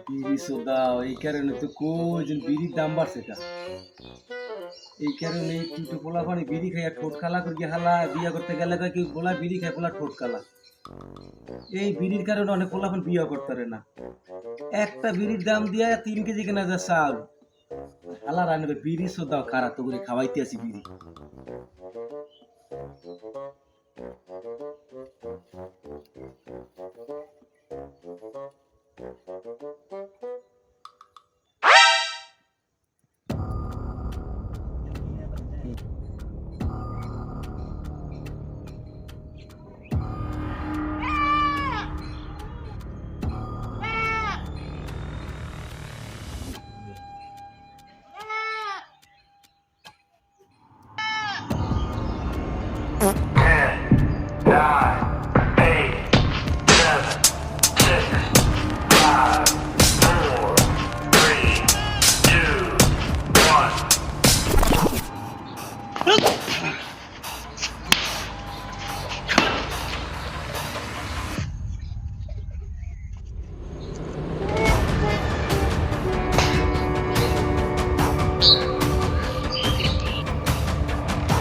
বিড়ি সোদাও এই কারণে তো কইজন বিড়ির দাম বাড়ছে কা এই কারণে দুটো পোলা পানি বিড়ি খাইয়া ঠোঁট কালা করে হালা বিয়া করতে গেলে কি পোলা বিড়ি খায় পোলা ঠোঁট কালা এই বিড়ির কারণে অনেক পোলা পান বিয়া করতে পারে না একটা বিড়ির দাম দিয়া 3 কেজি কেনা যায় চাল হালা রান্না বিড়ি সোদাও খারাপ তো করে খাওয়াইতে আসি বিড়ি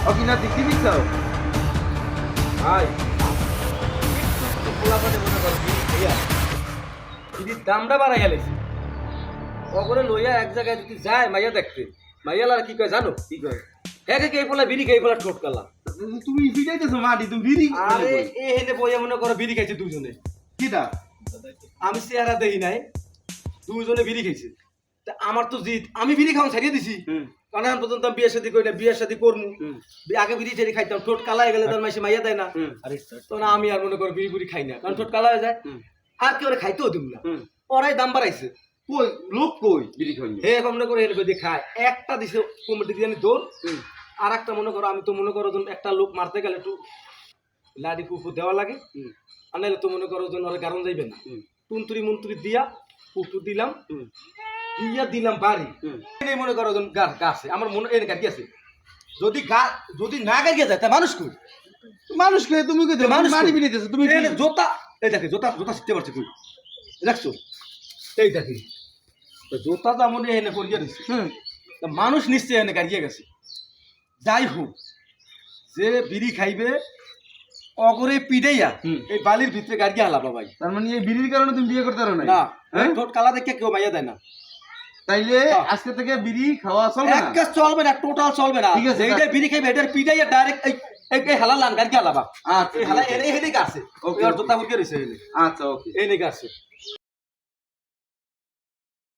Oke, nanti TV tahu. Hai. Pola pada mona করবি ভাইয়া যদি দামটা বাড়াই গেলেছি ওগরে লইয়া এক জায়গায় যদি যায় মাইয়া দেখতে মাইয়ালা কি কয় জানো কি কয় একে কে পোলা বিড়ি খাই পোলা ঠোঁট কালা তুমি ফিটাইতেছো মাটি তুমি বিড়ি আরে এ হেনে বইয়া মনে করো বিড়ি খাইছে দুজনে কিটা আমি চেহারা দেই নাই দুজনে বিড়ি খাইছে তা আমার তো জিত আমি বিড়ি খাওয়া ছাড়িয়ে দিছি কারণ এখন পর্যন্ত আমি বিয়ে শাদী করি না বিয়ে শাদী করমু আগে বিড়ি ছেড়ে খাইতাম ঠোঁট কালা হয়ে গেলে তার মাসে মাইয়া দেয় না তো না আমি আর মনে করো বিড়ি বুড়ি খাই না কারণ ঠোঁট কালা হয়ে যায় আর কেউ খাইতেও দিব না ওরাই দাম বাড়াইছে কই লোক কই বিড়ি খাই হে মনে করো এনে দিয়ে খায় একটা দিছে কমিটি দিয়ে দৌড় আর একটা মনে করো আমি তো মনে করো একটা লোক মারতে গেলে একটু লাডি কুকুর দেওয়া লাগে আর নাহলে তো মনে করো ওরা কারণ যাইবে না তুন্তুরি মন্তুরি দিয়া কুকুর দিলাম দিয়া দিলাম বাড়ি মনে করো গাছে আমার মনে এনে গাড়ি আছে যদি না গাড়িয়ে যায় তা মানুষ কই মানুষ কে তুমি কই দে মানুষ মারি বিনিতেছো তুমি জোতা এই দেখে জোতা শিখতে পারছে তুই রাখছো এই দেখি জোতা তো মনে এনে পড়িয়ে দিচ্ছে মানুষ নিশ্চয় এনে গাড়িয়ে গেছে যাই হোক যে বিড়ি খাইবে অগরে পিড়াইয়া এই বালির ভিতরে গাড়িয়ে হালাবা ভাই তার মানে এই বিড়ির কারণে তুমি বিয়ে করতে পারো না না ঠোঁট কালা দেখে কেউ মাইয়া দেয় না তাইলে আজকে থেকে বিড়ি খাওয়া চলবে না একটা চলবে না টোটাল চলবে না ঠিক আছে এইটা বিড়ি খাইবে এটার পিড়াইয়া ডাইরেক্ট এই হালালান গাড়িয়ে হালাবা আচ্ছা এই হালা এনে আছে ওকে আর জোতা মুরগি রইছে এনে আচ্ছা ওকে এনে আছে